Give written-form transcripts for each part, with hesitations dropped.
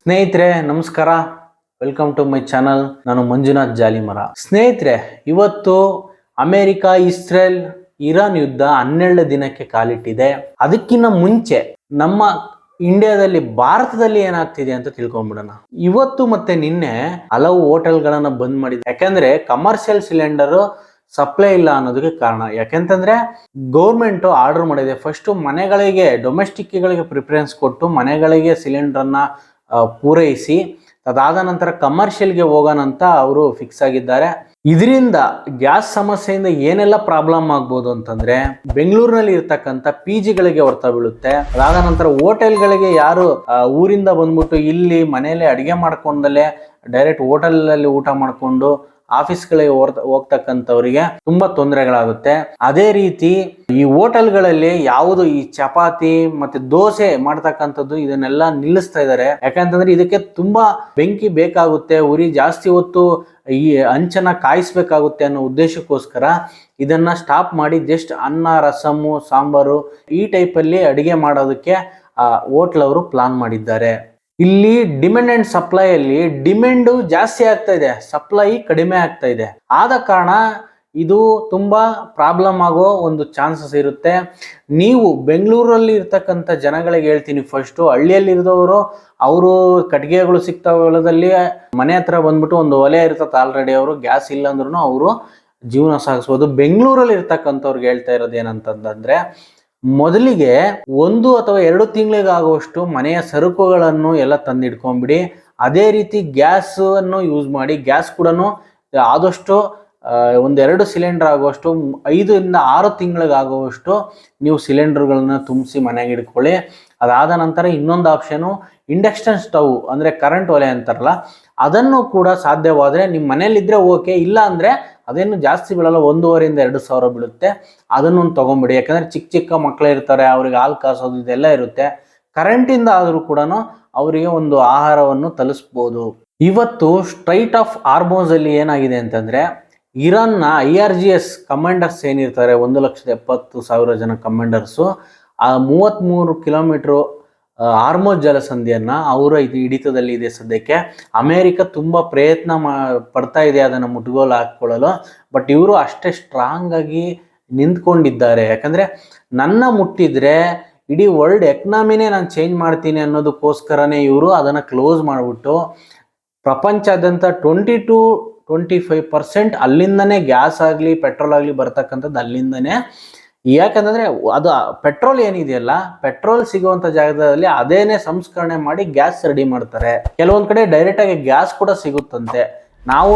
ಸ್ನೇಹಿತರೆ ನಮಸ್ಕಾರ, welcome to my channel. ನಾನು ಮಂಜುನಾಥ್ ಜಾಲಿಮರ. ಸ್ನೇಹಿತರೆ, ಇವತ್ತು ಅಮೆರಿಕ, ಇಸ್ರೇಲ್, ಇರಾನ್ ಯುದ್ಧ 12 ದಿನಕ್ಕೆ ಕಾಲಿಟ್ಟಿದೆ. ಅದಕ್ಕಿಂತ ಮುಂಚೆ ನಮ್ಮ ಇಂಡಿಯಾದಲ್ಲಿ, ಭಾರತದಲ್ಲಿ ಏನಾಗ್ತಿದೆ ಅಂತ ತಿಳ್ಕೊಂಡ್ಬಿಡೋಣ. ಇವತ್ತು ಮತ್ತೆ ನಿನ್ನೆ ಹಲವು ಹೋಟೆಲ್ಗಳನ್ನ ಬಂದ್ ಮಾಡಿದೆ. ಯಾಕಂದ್ರೆ ಕಮರ್ಷಿಯಲ್ ಸಿಲಿಂಡರ್ ಸಪ್ಲೈ ಇಲ್ಲ ಅನ್ನೋದಕ್ಕೆ ಕಾರಣ. ಯಾಕೆಂತಂದ್ರೆ ಗೌರ್ಮೆಂಟ್ ಆರ್ಡರ್ ಮಾಡಿದೆ, ಫಸ್ಟ್ ಮನೆಗಳಿಗೆ, ಡೊಮೆಸ್ಟಿಕ್ಗಳಿಗೆ ಪ್ರಿಫರೆನ್ಸ್ ಕೊಟ್ಟು ಮನೆಗಳಿಗೆ ಸಿಲಿಂಡರ್ನ ಪೂರೈಸಿ, ಅದಾದ ನಂತರ ಕಮರ್ಷಿಯಲ್ಗೆ ಹೋಗೋಣ ಅಂತ ಅವರು ಫಿಕ್ಸ್ ಆಗಿದ್ದಾರೆ. ಇದರಿಂದ ಗ್ಯಾಸ್ ಸಮಸ್ಯೆಯಿಂದ ಏನೆಲ್ಲ ಪ್ರಾಬ್ಲಮ್ ಆಗ್ಬೋದು ಅಂತಂದ್ರೆ, ಬೆಂಗಳೂರಿನಲ್ಲಿ ಇರ್ತಕ್ಕಂಥ PGಗಳಿಗೆ ಹೊರ್ತಾ ಬೀಳುತ್ತೆ. ಅದಾದ ನಂತರ ಹೋಟೆಲ್ಗಳಿಗೆ ಯಾರು ಊರಿಂದ ಬಂದ್ಬಿಟ್ಟು ಇಲ್ಲಿ ಮನೆಯಲ್ಲೇ ಅಡಿಗೆ ಮಾಡ್ಕೊಂಡಲ್ಲೇ ಡೈರೆಕ್ಟ್ ಹೋಟೆಲಲ್ಲಿ ಊಟ ಮಾಡ್ಕೊಂಡು ಆಫೀಸ್ಗಳಿಗೆ ಹೋಗ್ತಕ್ಕಂಥವ್ರಿಗೆ ತುಂಬಾ ತೊಂದರೆಗಳಾಗುತ್ತೆ. ಅದೇ ರೀತಿ ಈ ಹೋಟೆಲ್ಗಳಲ್ಲಿ ಯಾವುದು ಈ ಚಪಾತಿ ಮತ್ತೆ ದೋಸೆ ಮಾಡ್ತಕ್ಕಂಥದ್ದು ಇದನ್ನೆಲ್ಲ ನಿಲ್ಲಿಸ್ತಾ ಇದ್ದಾರೆ. ಯಾಕಂತಂದ್ರೆ ಇದಕ್ಕೆ ತುಂಬಾ ಬೆಂಕಿ ಬೇಕಾಗುತ್ತೆ, ಉರಿ ಜಾಸ್ತಿ ಹೊತ್ತು ಈ ಹಂಚನ್ನ ಕಾಯಿಸ್ಬೇಕಾಗುತ್ತೆ ಅನ್ನೋ ಉದ್ದೇಶಕ್ಕೋಸ್ಕರ ಇದನ್ನ ಸ್ಟಾಪ್ ಮಾಡಿ ಜಸ್ಟ್ ಅನ್ನ, ರಸಮ್ಮು, ಸಾಂಬಾರು ಈ ಟೈಪಲ್ಲಿ ಅಡಿಗೆ ಮಾಡೋದಕ್ಕೆ ಹೋಟ್ಲ್ ಅವರು ಪ್ಲಾನ್ ಮಾಡಿದ್ದಾರೆ. ಇಲ್ಲಿ ಡಿಮ್ಯಾಂಡ್ ಅಂಡ್ ಸಪ್ಲೈ ಅಲ್ಲಿ ಡಿಮ್ಯಾಂಡ್ ಜಾಸ್ತಿ ಆಗ್ತಾ ಇದೆ, ಸಪ್ಲೈ ಕಡಿಮೆ ಆಗ್ತಾ ಇದೆ. ಆದ ಕಾರಣ ಇದು ತುಂಬಾ ಪ್ರಾಬ್ಲಮ್ ಆಗೋ ಒಂದು ಚಾನ್ಸಸ್ ಇರುತ್ತೆ. ನೀವು ಬೆಂಗಳೂರಲ್ಲಿ ಇರ್ತಕ್ಕಂಥ ಜನಗಳಿಗೆ ಹೇಳ್ತೀನಿ, ಫಸ್ಟ್ ಹಳ್ಳಿಯಲ್ಲಿ ಇರೋರು ಅವರು ಕಟ್ಟಿಗೆಗಳು ಸಿಗ್ತಾವ, ಹೊಲದಲ್ಲಿ ಮನೆ ಹತ್ರ ಬಂದ್ಬಿಟ್ಟು ಒಂದು ಒಲೆ ಇರ್ತದೆ ಆಲ್ರೆಡಿ, ಅವರು ಗ್ಯಾಸ್ ಇಲ್ಲ ಅಂದ್ರೂ ಅವರು ಜೀವನ ಸಾಗಿಸ್ಬೋದು. ಬೆಂಗಳೂರಲ್ಲಿ ಇರ್ತಕ್ಕಂಥವ್ರಿಗೆ ಹೇಳ್ತಾ ಇರೋದು ಏನಂತಂದ್ರೆ, ಮೊದಲಿಗೆ 1 ಅಥವಾ 2 ತಿಂಗಳಿಗಾಗುವಷ್ಟು ಮನೆಯ ಸರಕುಗಳನ್ನು ಎಲ್ಲ ತಂದಿಡ್ಕೊಂಡ್ಬಿಡಿ. ಅದೇ ರೀತಿ ಗ್ಯಾಸ್ ಅನ್ನು ಯೂಸ್ ಮಾಡಿ. ಗ್ಯಾಸ್ ಕೂಡ ಆದಷ್ಟು 1-2 ಸಿಲಿಂಡರ್ ಆಗುವಷ್ಟು 5-6 ತಿಂಗಳಿಗಾಗುವಷ್ಟು ನೀವು ಸಿಲಿಂಡರ್ಗಳನ್ನ ತುಂಬಿಸಿ ಮನೆಗೆ ಇಟ್ಕೊಳ್ಳಿ. ಅದಾದ ನಂತರ ಇನ್ನೊಂದು ಆಪ್ಷನು ಇಂಡಕ್ಷನ್ ಸ್ಟವ್, ಅಂದರೆ ಕರೆಂಟ್ ಒಲೆ ಅಂತಾರಲ್ಲ, ಅದನ್ನು ಕೂಡ ಸಾಧ್ಯವಾದರೆ ನಿಮ್ಮ ಮನೇಲಿದ್ರೆ ಓಕೆ, ಇಲ್ಲ ಅಂದರೆ ಅದೇನು ಜಾಸ್ತಿ ಬೀಳಲ್ಲ, 1,500-2 ಸಾವಿರ ಬೀಳುತ್ತೆ. ಅದನ್ನು ತೊಗೊಂಬಿಡಿ. ಯಾಕಂದರೆ ಚಿಕ್ಕ ಮಕ್ಕಳು ಇರ್ತಾರೆ, ಅವ್ರಿಗೆ ಹಾಲು ಕಾಸೋದು ಇದೆಲ್ಲ ಇರುತ್ತೆ. ಕರೆಂಟಿಂದ ಆದರೂ ಕೂಡ ಅವರಿಗೆ ಒಂದು ಆಹಾರವನ್ನು ತಲುಪಿಸ್ಬೋದು. ಇವತ್ತು ಸ್ಟ್ರೈಟ್ ಆಫ್ ಹಾರ್ಮೋಸ್ ಅಲ್ಲಿ ಏನಾಗಿದೆ ಅಂತಂದರೆ, ಇರಾನ್ನ IRGC ಕಮಾಂಡರ್ಸ್ ಏನಿರ್ತಾರೆ, 1,70,000 ಜನ ಕಮಾಂಡರ್ಸು, ಆ 33 ಕಿಲೋಮೀಟ್ರು ಹಾರ್ಮೋಸ್ ಜಲಸಂಧಿಯನ್ನ ಅವರ ಹಿಡಿತದಲ್ಲಿ ಇದೆ ಸದ್ಯಕ್ಕೆ. ಅಮೇರಿಕ ತುಂಬಾ ಪ್ರಯತ್ನ ಪಡ್ತಾ ಇದೆ ಅದನ್ನು ಮುಟ್ಗೋಲು ಹಾಕೊಳ್ಳಲು, ಬಟ್ ಇವರು ಅಷ್ಟೇ ಸ್ಟ್ರಾಂಗ್ ಆಗಿ ನಿಂತ್ಕೊಂಡಿದ್ದಾರೆ. ಯಾಕಂದ್ರೆ ನನ್ನ ಮುಟ್ಟಿದ್ರೆ ಇಡೀ ವರ್ಲ್ಡ್ ಎಕನಾಮಿನೇ ನಾನು ಚೇಂಜ್ ಮಾಡ್ತೀನಿ ಅನ್ನೋದಕ್ಕೋಸ್ಕರನೇ ಇವರು ಅದನ್ನು ಕ್ಲೋಸ್ ಮಾಡಿಬಿಟ್ಟು ಪ್ರಪಂಚಾದ್ಯಂತ 20-25% ಅಲ್ಲಿಂದನೇ ಗ್ಯಾಸ್ ಆಗಲಿ ಪೆಟ್ರೋಲ್ ಆಗಲಿ ಬರ್ತಕ್ಕಂಥದ್ದು ಅಲ್ಲಿಂದನೇ. ಯಾಕಂತಂದ್ರೆ ಅದು ಪೆಟ್ರೋಲ್ ಏನಿದೆಯಲ್ಲ, ಪೆಟ್ರೋಲ್ ಸಿಗುವಂತ ಜಾಗದಲ್ಲಿ ಅದೇನೆ ಸಂಸ್ಕರಣೆ ಮಾಡಿ ಗ್ಯಾಸ್ ರೆಡಿ ಮಾಡ್ತಾರೆ. ಕೆಲವೊಂದ್ ಕಡೆ ಡೈರೆಕ್ಟ್ ಆಗಿ ಗ್ಯಾಸ್ ಕೂಡ ಸಿಗುತ್ತಂತೆ. ನಾವು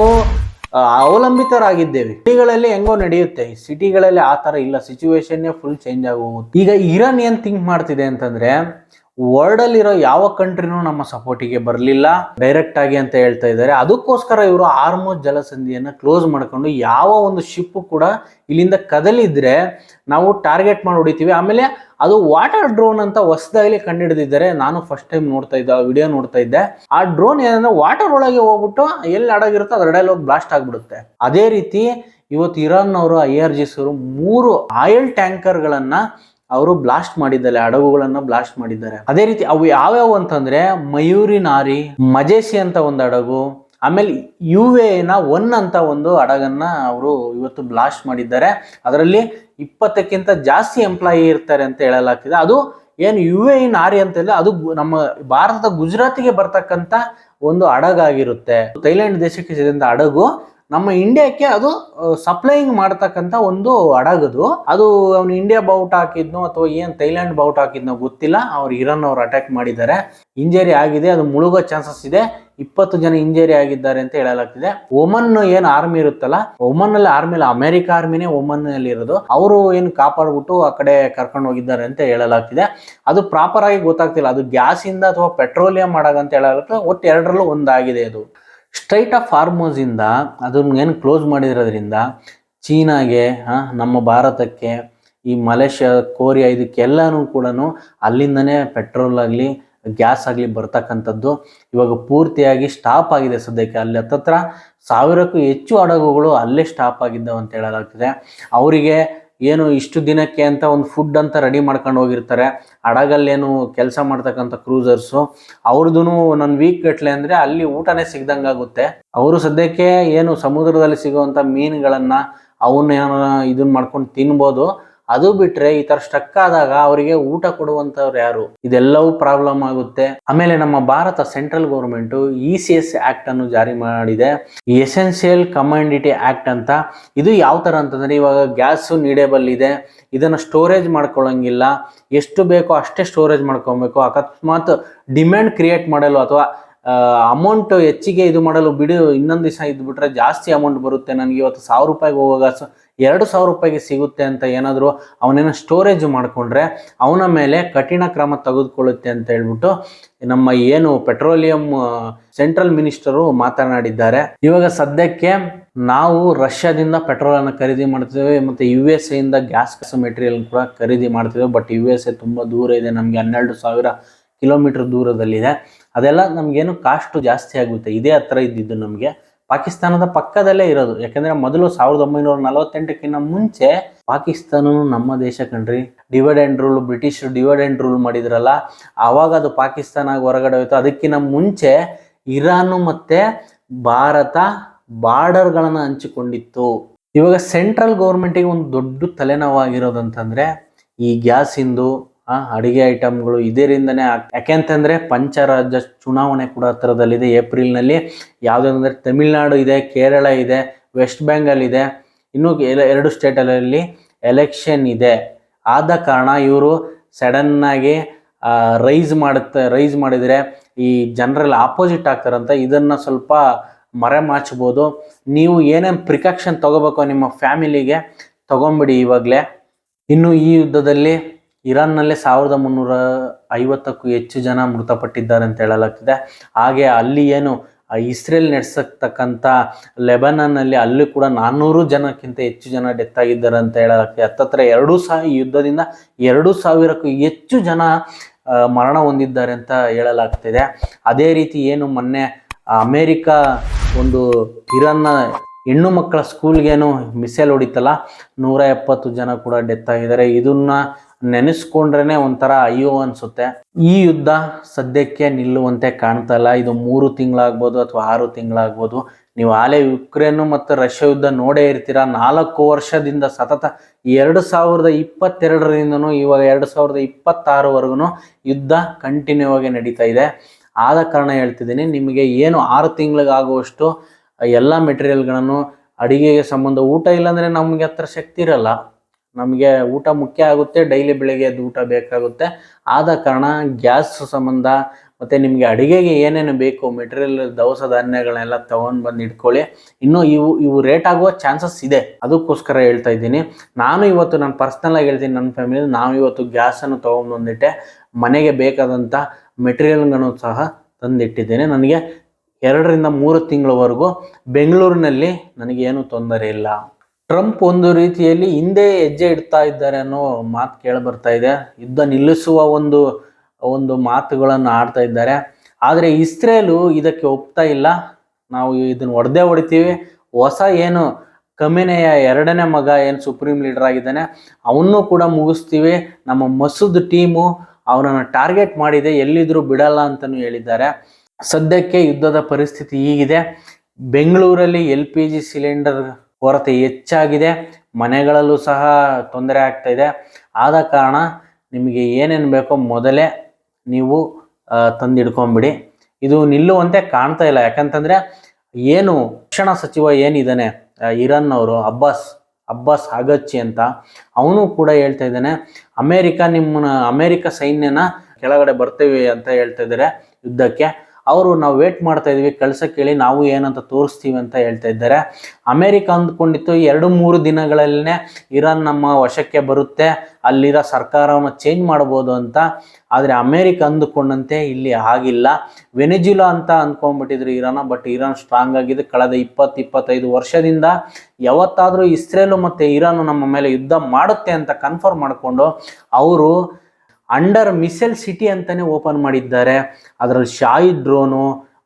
ಅವಲಂಬಿತರಾಗಿದ್ದೇವೆ. ಸಿಟಿಗಳಲ್ಲಿ ಹೆಂಗೋ ನಡೆಯುತ್ತೆ, ಸಿಟಿಗಳಲ್ಲಿ ಆ ತರ ಇಲ್ಲ, ಸಿಚುವೇಶನ್ ಫುಲ್ ಚೇಂಜ್ ಆಗೋಗುತ್ತೆ. ಈಗ ಇರಾನ್ ಏನ್ ಥಿಂಕ್ ಮಾಡ್ತಿದೆ ಅಂತಂದ್ರೆ, ವರ್ಲ್ಡ್ ಅಲ್ಲಿರೋ ಯಾವ ಕಂಟ್ರಿನೂ ನಮ್ಮ ಸಪೋರ್ಟಿಗೆ ಬರಲಿಲ್ಲ ಡೈರೆಕ್ಟ್ ಆಗಿ ಅಂತ ಹೇಳ್ತಾ ಇದ್ದಾರೆ. ಅದಕ್ಕೋಸ್ಕರ ಇವರು ಹಾರ್ಮೋಸ್ ಜಲಸಂಧಿಯನ್ನ ಕ್ಲೋಸ್ ಮಾಡ್ಕೊಂಡು ಯಾವ ಒಂದು ಶಿಪ್ ಕೂಡ ಇಲ್ಲಿಂದ ಕದಲಿದ್ರೆ ನಾವು ಟಾರ್ಗೆಟ್ ಮಾಡಿ ಹೊಡಿತೀವಿ. ಆಮೇಲೆ ಅದು ವಾಟರ್ ಡ್ರೋನ್ ಅಂತ ಹೊಸದಾಗಲಿ ಕಂಡುಹಿಡಿದಿದ್ದಾರೆ. ನಾನು ಫಸ್ಟ್ ಟೈಮ್ ನೋಡ್ತಾ ಇದ್ದೆ, ವಿಡಿಯೋ ನೋಡ್ತಾ ಇದ್ದೆ. ಆ ಡ್ರೋನ್ ಏನಂದ್ರೆ ವಾಟರ್ ಒಳಗೆ ಹೋಗ್ಬಿಟ್ಟು ಎಲ್ಲಿ ಅಡಗಿರುತ್ತೋ ಅದರಡೆಯಲ್ಲಿ ಹೋಗಿ ಬ್ಲಾಸ್ಟ್ ಆಗ್ಬಿಡುತ್ತೆ. ಅದೇ ರೀತಿ ಇವತ್ತು ಇರಾನ್ ಅವರು IRGC ಅವರು 3 ಆಯಿಲ್ ಟ್ಯಾಂಕರ್ಗಳನ್ನ ಅವರು ಬ್ಲಾಸ್ಟ್ ಮಾಡಿದ್ದಾರೆ, ಹಡಗುಗಳನ್ನ ಬ್ಲಾಸ್ಟ್ ಮಾಡಿದ್ದಾರೆ. ಅದೇ ರೀತಿ ಅವು ಯಾವ್ಯಾವು ಅಂತಂದ್ರೆ, ಮಯೂರಿ ನಾರಿ, ಮಜೇಸಿ ಅಂತ ಒಂದು ಹಡಗು, ಆಮೇಲೆ UAE 1 ಅಂತ ಒಂದು ಹಡಗನ್ನ ಅವರು ಇವತ್ತು ಬ್ಲಾಸ್ಟ್ ಮಾಡಿದ್ದಾರೆ. ಅದರಲ್ಲಿ 20ಕ್ಕಿಂತ ಜಾಸ್ತಿ ಎಂಪ್ಲಾಯಿ ಇರ್ತಾರೆ ಅಂತ ಹೇಳಲಾಗ್ತಿದೆ. ಅದು ಏನು UAE ನಾರಿ ಅಂತ ಇಲ್ಲ, ಅದು ನಮ್ಮ ಭಾರತದ ಗುಜರಾತಿಗೆ ಬರ್ತಕ್ಕಂಥ ಒಂದು ಹಡಗಾಗಿರುತ್ತೆ. ಥೈಲ್ಯಾಂಡ್ ದೇಶಕ್ಕೆ ಸೇರಿದಂತ ಹಡಗು ನಮ್ಮ ಇಂಡಿಯಾಕ್ಕೆ ಅದು ಸಪ್ಲೈಯಿಂಗ್ ಮಾಡ್ತಕ್ಕಂಥ ಒಂದು ಹಡಗದು. ಅದು ಅವನು ಇಂಡಿಯಾ ಬಾವುಟ ಹಾಕಿದ್ನೋ ಅಥವಾ ಏನ್ ಥೈಲ್ಯಾಂಡ್ ಬಾವುಟ ಹಾಕಿದ್ನೋ ಗೊತ್ತಿಲ್ಲ. ಅವ್ರು ಇರಾನ್ ಅವ್ರು ಅಟ್ಯಾಕ್ ಮಾಡಿದ್ದಾರೆ, ಇಂಜರಿ ಆಗಿದೆ, ಅದು ಮುಳುಗೋ ಚಾನ್ಸಸ್ ಇದೆ. 20 ಜನ ಇಂಜರಿ ಆಗಿದ್ದಾರೆ ಅಂತ ಹೇಳಲಾಗ್ತಿದೆ. ಒಮನ್ ಏನ್ ಆರ್ಮಿ ಇರುತ್ತಲ್ಲ, ಒಮನ್ ಅಲ್ಲಿ ಆರ್ಮಿ ಇಲ್ಲ, ಅಮೆರಿಕ ಆರ್ಮಿನೇ ಒಮನ್ ಅಲ್ಲಿ ಇರೋದು. ಅವರು ಏನು ಕಾಪಾಡ್ಬಿಟ್ಟು ಆ ಕಡೆ ಕರ್ಕೊಂಡು ಹೋಗಿದ್ದಾರೆ ಅಂತ ಹೇಳಲಾಗ್ತಿದೆ. ಅದು ಪ್ರಾಪರ್ ಆಗಿ ಗೊತ್ತಾಗ್ತಿಲ್ಲ, ಅದು ಗ್ಯಾಸ್ ಇಂದ ಅಥವಾ ಪೆಟ್ರೋಲಿಯಂ ಮಾಡಾಗಂತ ಹೇಳಲಾಗ್ತದೆ. ಒಟ್ಟು ಎರಡರಲ್ಲೂ ಒಂದಾಗಿದೆ. ಅದು ಸ್ಟ್ರೈಟ್ ಆಫ್ ಹಾರ್ಮೋಸ್ ಇಂದ ಅದನ್ನ ಏನು ಕ್ಲೋಸ್ ಮಾಡಿರೋದ್ರಿಂದ ಚೀನಾಗೆ, ನಮ್ಮ ಭಾರತಕ್ಕೆ, ಈ ಮಲೇಷ್ಯಾ, ಕೊರಿಯಾ ಇದಕ್ಕೆಲ್ಲನೂ ಕೂಡ ಅಲ್ಲಿಂದನೇ ಪೆಟ್ರೋಲ್ ಆಗಲಿ ಗ್ಯಾಸ್ ಆಗಲಿ ಬರ್ತಕ್ಕಂಥದ್ದು ಇವಾಗ ಪೂರ್ತಿಯಾಗಿ ಸ್ಟಾಪ್ ಆಗಿದೆ ಸದ್ಯಕ್ಕೆ. ಅಲ್ಲಿ ಹತ್ತತ್ರ 1000ಕ್ಕೂ ಹೆಚ್ಚು ಹಡಗುಗಳು ಅಲ್ಲೇ ಸ್ಟಾಪ್ ಆಗಿದ್ದಾವೆ ಅಂತ ಹೇಳಲಾಗ್ತಿದೆ. ಅವರಿಗೆ ಏನು ಇಷ್ಟು ದಿನಕ್ಕೆ ಅಂತ ಒಂದು ಫುಡ್ ಅಂತ ರೆಡಿ ಮಾಡ್ಕೊಂಡು ಹೋಗಿರ್ತಾರೆ. ಹಡಗಲ್ಲೇನು ಕೆಲಸ ಮಾಡ್ತಕ್ಕಂಥ ಕ್ರೂಸರ್ಸು ಅವ್ರದ್ದು ನನ್ನ ವೀಕ್ ಗಟ್ಲೆ ಅಂದರೆ ಅಲ್ಲಿ ಊಟನೇ ಸಿಗ್ದಂಗೆ ಆಗುತ್ತೆ. ಅವರು ಸದ್ಯಕ್ಕೆ ಏನು ಸಮುದ್ರದಲ್ಲಿ ಸಿಗುವಂಥ ಮೀನುಗಳನ್ನು ಅವನ್ನೇನೋ ಇದನ್ನ ಮಾಡ್ಕೊಂಡು ತಿನ್ಬೋದು. ಅದು ಬಿಟ್ರೆ ಈ ತರ ಸ್ಟಕ್ ಆದಾಗ ಅವರಿಗೆ ಊಟ ಕೊಡುವಂತವ್ರು ಯಾರು? ಇದೆಲ್ಲವೂ ಪ್ರಾಬ್ಲಮ್ ಆಗುತ್ತೆ. ಆಮೇಲೆ ನಮ್ಮ Bharat central government ECS act ಅನ್ನು ಜಾರಿ ಮಾಡಿದೆ, ಎಸೆನ್ಷಿಯಲ್ ಕಮಾಂಡಿಟಿ ಆಕ್ಟ್ ಅಂತ. ಇದು ಯಾವ ತರ ಅಂತಂದ್ರೆ, ಇವಾಗ ಗ್ಯಾಸ್ ನೀಡೇಬಲ್ ಇದೆ, ಇದನ್ನ ಸ್ಟೋರೇಜ್ ಮಾಡ್ಕೊಳ್ಳಂಗಿಲ್ಲ, ಎಷ್ಟು ಬೇಕೋ ಅಷ್ಟೇ ಸ್ಟೋರೇಜ್ ಮಾಡ್ಕೊಬೇಕು. ಅಕಸ್ಮಾತ್ ಡಿಮ್ಯಾಂಡ್ ಕ್ರಿಯೇಟ್ ಮಾಡಲು ಅಥವಾ ಅಮೌಂಟ್ ಹೆಚ್ಚಿಗೆ ಇದು ಮಾಡಲು ಇನ್ನೊಂದು ದಿವಸ ಇದ್ಬಿಟ್ರೆ ಜಾಸ್ತಿ ಅಮೌಂಟ್ ಬರುತ್ತೆ, ನನಗೆ ಇವತ್ತು 1000 ರೂಪಾಯಿಗೆ ಹೋಗುವಾಗ 2000 ರೂಪಾಯಿಗೆ ಸಿಗುತ್ತೆ ಅಂತ ಏನಾದರೂ ಅವನೇನೋ ಸ್ಟೋರೇಜ್ ಮಾಡಿಕೊಂಡ್ರೆ ಅವನ ಮೇಲೆ ಕಠಿಣ ಕ್ರಮ ತೆಗೆದುಕೊಳ್ಳುತ್ತೆ ಅಂತ ಹೇಳ್ಬಿಟ್ಟು ನಮ್ಮ ಏನು ಪೆಟ್ರೋಲಿಯಂ ಸೆಂಟ್ರಲ್ ಮಿನಿಸ್ಟರು ಮಾತನಾಡಿದ್ದಾರೆ. ಇವಾಗ ಸದ್ಯಕ್ಕೆ ನಾವು ರಷ್ಯಾದಿಂದ ಪೆಟ್ರೋಲನ್ನು ಖರೀದಿ ಮಾಡ್ತೀವಿ ಮತ್ತು USA ಇಂದ ಗ್ಯಾಸ್ ಮೆಟೀರಿಯಲ್ ಕೂಡ ಖರೀದಿ ಮಾಡ್ತೀವಿ. ಬಟ್ USA ತುಂಬ ದೂರ ಇದೆ, ನಮಗೆ 12,000 ಕಿಲೋಮೀಟರ್ ದೂರದಲ್ಲಿದೆ. ಅದೆಲ್ಲ ನಮಗೇನು ಕಾಸ್ಟ್ ಜಾಸ್ತಿ ಆಗುತ್ತೆ. ಇದೇ ಹತ್ರ ಇದ್ದಿದ್ದು ನಮಗೆ ಪಾಕಿಸ್ತಾನದ ಪಕ್ಕದಲ್ಲೇ ಇರೋದು. ಯಾಕಂದ್ರೆ ಮೊದಲು 1948ಕ್ಕಿಂತ ಮುಂಚೆ ಪಾಕಿಸ್ತಾನನು ನಮ್ಮ ದೇಶ ಕಣ್ರಿ. Divide and rule, British divide and rule ಮಾಡಿದ್ರಲ್ಲ, ಆವಾಗ ಅದು ಪಾಕಿಸ್ತಾನ ಹೊರಗಡೆ ಹೋಯ್ತು. ಅದಕ್ಕಿಂತ ಮುಂಚೆ ಇರಾನು ಮತ್ತೆ ಭಾರತ ಬಾರ್ಡರ್ಗಳನ್ನು ಹಂಚಿಕೊಂಡಿತ್ತು. ಇವಾಗ ಸೆಂಟ್ರಲ್ ಗೌರ್ಮೆಂಟಿಗೆ ಒಂದು ದೊಡ್ಡ ತಲೆನೋವಾಗಿರೋದಂತಂದ್ರೆ ಈ ಗ್ಯಾಸಿಂದು ಅಡಿಗೆ ಐಟಮ್ಗಳು ಇದರಿಂದನೇ. ಯಾಕೆಂತಂದ್ರೆ ಪಂಚರಾಜ್ಯ ಚುನಾವಣೆ ಕೂಡ ಹತ್ತಿರದಲ್ಲಿದೆ. ಏಪ್ರಿಲ್ನಲ್ಲಿ ಯಾವುದಂದ್ರೆ ತಮಿಳ್ನಾಡು ಇದೆ, ಕೇರಳ ಇದೆ, ವೆಸ್ಟ್ ಬೆಂಗಾಲ್ ಇದೆ, ಇನ್ನು 2 ಸ್ಟೇಟಲ್ಲಿ ಎಲೆಕ್ಷನ್ ಇದೆ. ಆದ ಕಾರಣ ಇವರು ಸಡನ್ನಾಗಿ ರೈಸ್ ಮಾಡಿದರೆ ಈ ಜನರಲ್ಲಿ ಆಪೋಸಿಟ್ ಆಗ್ತಾರಂತ ಇದನ್ನು ಸ್ವಲ್ಪ ಮರೆಮಾಚ್ಬೋದು. ನೀವು ಏನೇನು ಪ್ರಿಕಾಕ್ಷನ್ ತಗೋಬೇಕು ನಿಮ್ಮ ಫ್ಯಾಮಿಲಿಗೆ ತಗೊಂಬಿಡಿ ಇವಾಗಲೇ. ಇನ್ನು ಈ ಯುದ್ಧದಲ್ಲಿ ಇರಾನ್ನಲ್ಲಿ 1350ಕ್ಕೂ ಹೆಚ್ಚು ಜನ ಮೃತಪಟ್ಟಿದ್ದಾರೆ ಅಂತ ಹೇಳಲಾಗ್ತಿದೆ. ಹಾಗೆ ಅಲ್ಲಿ ಏನು ಇಸ್ರೇಲ್ ನಡೆಸತಕ್ಕಂಥ ಲೆಬನಾನ್ನಲ್ಲಿ ಅಲ್ಲಿ ಕೂಡ 400 ಜನಕ್ಕಿಂತ ಹೆಚ್ಚು ಜನ ಡೆತ್ ಆಗಿದ್ದಾರೆ ಅಂತ ಹೇಳಲಾಗ್ತಿದೆ. ಹತ್ತತ್ರ ಈ ಯುದ್ಧದಿಂದ 2000ಕ್ಕೂ ಹೆಚ್ಚು ಜನ ಮರಣ ಹೊಂದಿದ್ದಾರೆ ಅಂತ ಹೇಳಲಾಗ್ತಿದೆ. ಅದೇ ರೀತಿ ಏನು ಮೊನ್ನೆ ಅಮೇರಿಕಾ ಒಂದು ಇರಾನ್ನ ಹೆಣ್ಣು ಮಕ್ಕಳ ಸ್ಕೂಲ್ಗೇನು ಮಿಸೈಲ್ ಹೊಡಿತಲ್ಲ, 170 ಜನ ಕೂಡ ಡೆತ್ ಆಗಿದ್ದಾರೆ. ಇದನ್ನ ನೆನೆಸ್ಕೊಂಡ್ರೆ ಒಂಥರ ಅಯ್ಯೋ ಅನ್ಸುತ್ತೆ. ಈ ಯುದ್ಧ ಸದ್ಯಕ್ಕೆ ನಿಲ್ಲುವಂತೆ ಕಾಣ್ತಾ ಇಲ್ಲ. ಇದು 3 ತಿಂಗಳಾಗ್ಬೋದು ಅಥವಾ 6 ತಿಂಗಳಾಗ್ಬೋದು. ನೀವು ಆಲೇ ಯುಕ್ರೇನ್ ಮತ್ತು ರಷ್ಯಾ ಯುದ್ಧ ನೋಡೇ ಇರ್ತೀರಾ. 4 ವರ್ಷದಿಂದ ಸತತ 2022ರಿಂದನೂ ಇವಾಗ 2026ವರೆಗೂ ಯುದ್ಧ ಕಂಟಿನ್ಯೂ ಆಗಿ ನಡೀತಾ ಇದೆ. ಆದ ಕಾರಣ ಹೇಳ್ತಿದ್ದೀನಿ, ನಿಮಗೆ ಏನು 6 ತಿಂಗಳಿಗಾಗುವಷ್ಟು ಎಲ್ಲ ಮೆಟೀರಿಯಲ್ಗಳನ್ನು ಅಡಿಗೆಗೆ ಸಂಬಂಧ, ಊಟ ಇಲ್ಲಾಂದರೆ ನಮಗೆ ಹತ್ರ ಶಕ್ತಿ ಇರಲ್ಲ. ನಮಗೆ ಊಟ ಮುಖ್ಯ ಆಗುತ್ತೆ, ಡೈಲಿ ಬೆಳಗ್ಗೆ ಎದ್ದು ಊಟ ಬೇಕಾಗುತ್ತೆ. ಆದ ಕಾರಣ ಗ್ಯಾಸ್ ಸಂಬಂಧ ಮತ್ತು ನಿಮಗೆ ಅಡುಗೆಗೆ ಏನೇನು ಬೇಕು ಮೆಟೀರಿಯಲ್, ದವಸ ಧಾನ್ಯಗಳನ್ನೆಲ್ಲ ತೊಗೊಂಡು ಬಂದು ಇಟ್ಕೊಳ್ಳಿ. ಇನ್ನೂ ಇವು ರೇಟ್ ಆಗುವ ಚಾನ್ಸಸ್ ಇದೆ, ಅದಕ್ಕೋಸ್ಕರ ಹೇಳ್ತಾ ಇದ್ದೀನಿ. ನಾನು ಇವತ್ತು ನಾನು ಪರ್ಸ್ನಲಾಗಿ ಹೇಳ್ತೀನಿ, ನನ್ನ ಫ್ಯಾಮಿಲಿ ನಾವು ಇವತ್ತು ಗ್ಯಾಸನ್ನು ತೊಗೊಂಡ್ಬಂದಿಟ್ಟೆ. ಮನೆಗೆ ಬೇಕಾದಂಥ ಮೆಟೀರಿಯಲ್ಗಳನ್ನು ಸಹ ತಂದಿಟ್ಟಿದ್ದೇನೆ. ನನಗೆ 2 ರಿಂದ 3 ತಿಂಗಳವರೆಗೂ ಬೆಂಗಳೂರಿನಲ್ಲಿ ನನಗೇನು ತೊಂದರೆ ಇಲ್ಲ. ಟ್ರಂಪ್ ಒಂದು ರೀತಿಯಲ್ಲಿ ಹಿಂದೆ ಹೆಜ್ಜೆ ಇಡ್ತಾ ಇದ್ದಾರೆ ಅನ್ನೋ ಮಾತು ಕೇಳಿಬರ್ತಾ ಇದೆ. ಯುದ್ಧ ನಿಲ್ಲಿಸುವ ಒಂದು ಮಾತುಗಳನ್ನು ಆಡ್ತಾ ಇದ್ದಾರೆ. ಆದರೆ ಇಸ್ರೇಲು ಇದಕ್ಕೆ ಒಪ್ತಾ ಇಲ್ಲ. ನಾವು ಇದನ್ನು ಹೊಡಿತೀವಿ. ಹೊಸ ಏನು ಖಮೇನೆಯ 2ನೇ ಮಗ ಏನು ಸುಪ್ರೀಂ ಲೀಡರ್ ಆಗಿದ್ದಾನೆ ಅವನ್ನೂ ಕೂಡ ಮುಗಿಸ್ತೀವಿ. ನಮ್ಮ ಮಸೂದ್ ಟೀಮು ಅವನನ್ನು ಟಾರ್ಗೆಟ್ ಮಾಡಿದೆ, ಎಲ್ಲಿದ್ರೂ ಬಿಡಲ್ಲ ಅಂತಲೂ ಹೇಳಿದ್ದಾರೆ. ಸದ್ಯಕ್ಕೆ ಯುದ್ಧದ ಪರಿಸ್ಥಿತಿ ಹೀಗಿದೆ. ಬೆಂಗಳೂರಲ್ಲಿ LPG ಸಿಲಿಂಡರ್ ಕೊರತೆ ಹೆಚ್ಚಾಗಿದೆ, ಮನೆಗಳಲ್ಲೂ ಸಹ ತೊಂದರೆ ಆಗ್ತಾ ಇದೆ. ಆದ ಕಾರಣ ನಿಮಗೆ ಏನೇನು ಬೇಕೋ ಮೊದಲೇ ನೀವು ತಂದಿಡ್ಕೊಂಬಿಡಿ. ಇದು ನಿಲ್ಲುವಂತೆ ಕಾಣ್ತಾ ಇಲ್ಲ. ಯಾಕಂತಂದರೆ ಏನು ರಕ್ಷಣಾ ಸಚಿವ ಏನಿದ್ದಾನೆ ಇರಾನ್ನವರು ಅಬ್ಬಾಸ್ ಆಗಚ್ಚಿ ಅಂತ, ಅವನು ಕೂಡ ಹೇಳ್ತಾ ಇದ್ದಾನೆ ಅಮೇರಿಕ ಸೈನ್ಯನ ಕೆಳಗಡೆ ಬರ್ತೀವಿ ಅಂತ ಹೇಳ್ತಾ ಇದ್ದಾರೆ ಯುದ್ಧಕ್ಕೆ. ಅವರು ನಾವು ವೇಟ್ ಮಾಡ್ತಾ ಇದ್ವಿ, ಕಳ್ಸಕ್ಕೆ ಹೇಳಿ, ನಾವು ಏನಂತ ತೋರಿಸ್ತೀವಿ ಅಂತ ಹೇಳ್ತಾ ಇದ್ದಾರೆ. ಅಮೇರಿಕ ಅಂದ್ಕೊಂಡಿತ್ತು 2-3 ದಿನಗಳಲ್ಲೇ ಇರಾನ್ ನಮ್ಮ ವಶಕ್ಕೆ ಬರುತ್ತೆ, ಅಲ್ಲಿರೋ ಸರ್ಕಾರವನ್ನು ಚೇಂಜ್ ಮಾಡ್ಬೋದು ಅಂತ. ಆದರೆ ಅಮೇರಿಕ ಅಂದುಕೊಂಡಂತೆ ಇಲ್ಲಿ ಆಗಿಲ್ಲ. ವೆನೆಜುಲಾ ಅಂತ ಅಂದ್ಕೊಂಡ್ಬಿಟ್ಟಿದ್ರು ಇರಾನ್. ಬಟ್ ಇರಾನ್ ಸ್ಟ್ರಾಂಗ್ ಆಗಿದೆ. ಕಳೆದ 20-25 ವರ್ಷದಿಂದ ಯಾವತ್ತಾದರೂ ಇಸ್ರೇಲು ಮತ್ತು ಇರಾನು ನಮ್ಮ ಮೇಲೆ ಯುದ್ಧ ಮಾಡುತ್ತೆ ಅಂತ ಕನ್ಫರ್ಮ್ ಮಾಡಿಕೊಂಡು ಅವರು ಅಂಡರ್ ಮಿಸೈಲ್ ಸಿಟಿ ಅಂತಾನೆ ಓಪನ್ ಮಾಡಿದ್ದಾರೆ. ಅದರಲ್ಲಿ ಶಾಯಿ ಡ್ರೋನು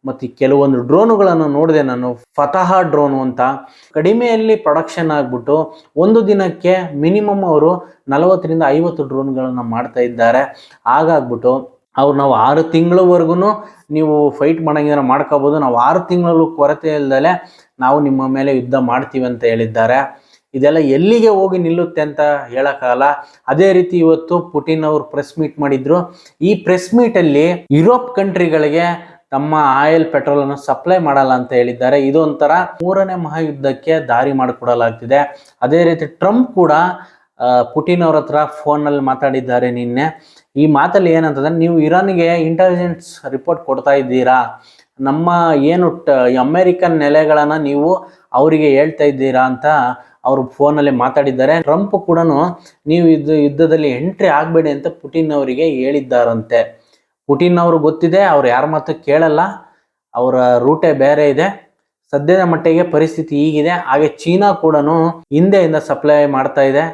ಮತ್ತು ಕೆಲವೊಂದು ಡ್ರೋನುಗಳನ್ನು ನೋಡಿದೆ ನಾನು, ಫತಃ ಡ್ರೋನು ಅಂತ. ಕಡಿಮೆಯಲ್ಲಿ ಪ್ರೊಡಕ್ಷನ್ ಆಗಿಬಿಟ್ಟು ಒಂದು ದಿನಕ್ಕೆ ಮಿನಿಮಮ್ ಅವರು 40ರಿಂದ 50 ಡ್ರೋನ್ಗಳನ್ನು ಮಾಡ್ತಾ ಇದ್ದಾರೆ. ಹಾಗಾಗ್ಬಿಟ್ಟು ನಾವು 6 ತಿಂಗಳವರೆಗೂ ನೀವು ಫೈಟ್ ಮಾಡೋಂಗಿದ್ರೆ ಮಾಡ್ಕೋಬೋದು, ನಾವು 6 ತಿಂಗಳಲ್ಲೂ ಕೊರತೆ ಇಲ್ದಲೆ ನಾವು ನಿಮ್ಮ ಮೇಲೆ ಯುದ್ಧ ಮಾಡ್ತೀವಿ ಅಂತ ಹೇಳಿದ್ದಾರೆ. ಇದೆಲ್ಲ ಎಲ್ಲಿಗೆ ಹೋಗಿ ನಿಲ್ಲುತ್ತೆ ಅಂತ ಹೇಳೋಕ್ಕಾಗಲ್ಲ. ಅದೇ ರೀತಿ ಇವತ್ತು ಪುಟಿನ್ ಅವರು ಪ್ರೆಸ್ ಮೀಟ್ ಮಾಡಿದ್ರು. ಈ ಪ್ರೆಸ್ ಮೀಟಲ್ಲಿ ಯುರೋಪ್ ಕಂಟ್ರಿಗಳಿಗೆ ತಮ್ಮ ಆಯಿಲ್ ಪೆಟ್ರೋಲನ್ನು ಸಪ್ಲೈ ಮಾಡಲ್ಲ ಅಂತ ಹೇಳಿದ್ದಾರೆ. ಇದೊಂಥರ 3ನೇ ಮಹಾಯುದ್ಧಕ್ಕೆ ದಾರಿ ಮಾಡಿಕೊಡಲಾಗ್ತಿದೆ. ಅದೇ ರೀತಿ ಟ್ರಂಪ್ ಕೂಡ ಪುಟಿನ್ ಅವ್ರ ಹತ್ರ ಫೋನಲ್ಲಿ ಮಾತಾಡಿದ್ದಾರೆ ನಿನ್ನೆ. ಈ ಮಾತಲ್ಲಿ ಏನಂತಂದ್ರೆ, ನೀವು ಇರಾನ್ಗೆ ಇಂಟೆಲಿಜೆನ್ಸ್ ರಿಪೋರ್ಟ್ ಕೊಡ್ತಾ ಇದ್ದೀರಾ, ನಮ್ಮ ಏನು ಅಮೆರಿಕನ್ ನೆಲೆಗಳನ್ನು ನೀವು ಅವರಿಗೆ ಹೇಳ್ತಾ ಇದ್ದೀರಾ ಅಂತ ಅವರು ಫೋನಲ್ಲಿ ಮಾತಾಡಿದ್ದಾರೆ. ಟ್ರಂಪ್ ಕೂಡ ನೀವು ಯುದ್ಧದಲ್ಲಿ ಎಂಟ್ರಿ ಆಗಬೇಡಿ ಅಂತ ಪುಟಿನ್ ಅವರಿಗೆ ಹೇಳಿದ್ದಾರಂತೆ. ಪುಟಿನ್ ಅವರು ಗೊತ್ತಿದೆ, ಅವ್ರು ಯಾರ ಮಾತು ಕೇಳಲ್ಲ, ಅವರ ರೂಟೇ ಬೇರೆ ಇದೆ. ಸದ್ಯದ ಮಟ್ಟಿಗೆ ಪರಿಸ್ಥಿತಿ ಹೀಗಿದೆ. ಹಾಗೆ ಚೀನಾ ಕೂಡ ಹಿಂದೆಯಿಂದ ಸಪ್ಲೈ ಮಾಡ್ತಾ ಇದೆ,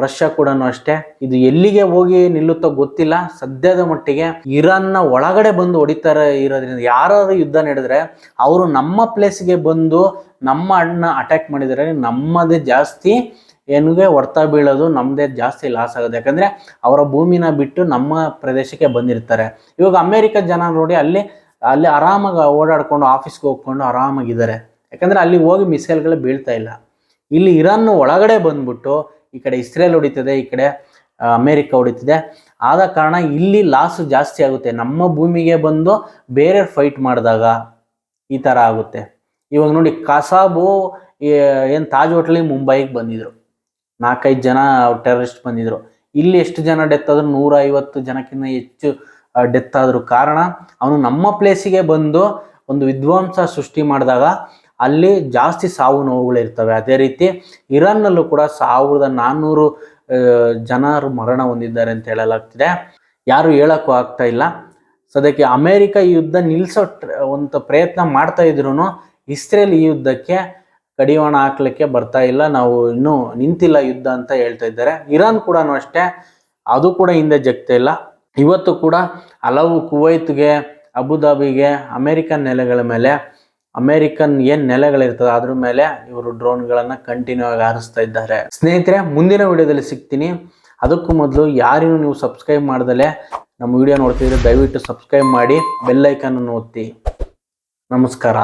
ರಷ್ಯಾ ಕೂಡ ಅಷ್ಟೇ. ಇದು ಎಲ್ಲಿಗೆ ಹೋಗಿ ನಿಲ್ಲುತ್ತೋ ಗೊತ್ತಿಲ್ಲ. ಸದ್ಯದ ಮಟ್ಟಿಗೆ ಇರಾನ್ನ ಒಳಗಡೆ ಬಂದು ಹೊಡಿತಾರೆ ಇರೋದ್ರಿಂದ, ಯಾರು ಯುದ್ಧ ನಡೆದ್ರೆ ಅವರು ನಮ್ಮ ಪ್ಲೇಸ್ಗೆ ಬಂದು ನಮ್ಮ ಅಣ್ಣ ಅಟ್ಯಾಕ್ ಮಾಡಿದರೆ ನಮ್ಮದೇ ಜಾಸ್ತಿ ಏನಿಗೆ ಹೊಡ್ತಾ ಬೀಳೋದು, ನಮ್ಮದೇ ಜಾಸ್ತಿ ಲಾಸ್ ಆಗೋದು. ಯಾಕಂದರೆ ಅವರ ಭೂಮಿನ ಬಿಟ್ಟು ನಮ್ಮ ಪ್ರದೇಶಕ್ಕೆ ಬಂದಿರ್ತಾರೆ. ಇವಾಗ ಅಮೇರಿಕ ಜನ ನೋಡಿ ಅಲ್ಲಿ ಆರಾಮಾಗಿ ಓಡಾಡ್ಕೊಂಡು ಆಫೀಸ್ಗೆ ಹೋಗ್ಕೊಂಡು ಆರಾಮಾಗಿದ್ದಾರೆ. ಯಾಕಂದರೆ ಅಲ್ಲಿ ಹೋಗಿ ಮಿಸೈಲ್ಗಳು ಬೀಳ್ತಾ ಇಲ್ಲ. ಇಲ್ಲಿ ಇರಾನ್ ಒಳಗಡೆ ಬಂದ್ಬಿಟ್ಟು ಈ ಕಡೆ ಇಸ್ರೇಲ್ ಹೊಡಿತದೆ, ಈ ಕಡೆ ಅಮೇರಿಕ ಹೊಡಿತಿದೆ. ಆದ ಕಾರಣ ಇಲ್ಲಿ ಲಾಸ್ ಜಾಸ್ತಿ ಆಗುತ್ತೆ. ನಮ್ಮ ಭೂಮಿಗೆ ಬಂದು ಬೇರೆ ಫೈಟ್ ಮಾಡಿದಾಗ ಈ ಥರ ಆಗುತ್ತೆ. ಇವಾಗ ನೋಡಿ, ಕಸಾಬು ಏನು ತಾಜ್ ಹೋಟ್ಲಿಗೆ ಮುಂಬೈಗೆ ಬಂದಿದ್ರು, 4-5 ಜನ ಟೆರರಿಸ್ಟ್ ಬಂದಿದ್ರು. ಇಲ್ಲಿ ಎಷ್ಟು ಜನ ಡೆತ್ ಆದ್ರು? 150 ಜನಕ್ಕಿಂತ ಹೆಚ್ಚು ಡೆತ್ ಆದ್ರು. ಕಾರಣ ಅವನು ನಮ್ಮ ಪ್ಲೇಸಿಗೆ ಬಂದು ಒಂದು ವಿಧ್ವಂಸ ಸೃಷ್ಟಿ ಮಾಡಿದಾಗ ಅಲ್ಲಿ ಜಾಸ್ತಿ ಸಾವು ನೋವುಗಳಿರ್ತವೆ. ಅದೇ ರೀತಿ ಇರಾನ್ನಲ್ಲೂ ಕೂಡ 1400 ಜನರು ಮರಣ ಹೊಂದಿದ್ದಾರೆ ಅಂತ ಹೇಳಲಾಗ್ತಿದೆ. ಯಾರು ಹೇಳಕ್ಕೂ ಆಗ್ತಾ ಇಲ್ಲ. ಸದ್ಯಕ್ಕೆ ಅಮೇರಿಕ ಈ ಯುದ್ಧ ನಿಲ್ಲಿಸೋ ಒಂದು ಪ್ರಯತ್ನ ಮಾಡ್ತಾ ಇದ್ರು ಇಸ್ರೇಲ್ ಈ ಯುದ್ಧಕ್ಕೆ ಕಡಿವಾಣ ಹಾಕ್ಲಿಕ್ಕೆ ಬರ್ತಾ ಇಲ್ಲ, ನಾವು ಇನ್ನೂ ನಿಂತಿಲ್ಲ ಯುದ್ಧ ಅಂತ ಹೇಳ್ತಾ ಇದ್ದಾರೆ. ಇರಾನ್ ಕೂಡ ಅಷ್ಟೇ, ಅದು ಕೂಡ ಹಿಂದೆ ಜಗ್ತಾ ಇಲ್ಲ. ಇವತ್ತು ಕೂಡ ಹಲವು ಕುವೈತ್ಗೆ, ಅಬುದಾಬಿಗೆ, ಅಮೇರಿಕನ್ ನೆಲೆಗಳ ಮೇಲೆ, ಅಮೇರಿಕನ್ ಏನು ನೆಲೆಗಳಿರ್ತದೆ ಅದ್ರ ಮೇಲೆ ಇವರು ಡ್ರೋನ್ಗಳನ್ನು ಕಂಟಿನ್ಯೂ ಆಗಿ ಹಾರಿಸ್ತಾ ಇದ್ದಾರೆ. ಸ್ನೇಹಿತರೆ, ಮುಂದಿನ ವಿಡಿಯೋದಲ್ಲಿ ಸಿಗ್ತೀನಿ. ಅದಕ್ಕೂ ಮೊದಲು ಯಾರೂ ನೀವು ಸಬ್ಸ್ಕ್ರೈಬ್ ಮಾಡ್ದಲೆ ನಮ್ಮ ವಿಡಿಯೋ ನೋಡ್ತಿದ್ರೆ ದಯವಿಟ್ಟು ಸಬ್ಸ್ಕ್ರೈಬ್ ಮಾಡಿ, ಬೆಲ್ ಐಕನ್ ಅನ್ನು ಒತ್ತಿ. ನಮಸ್ಕಾರ.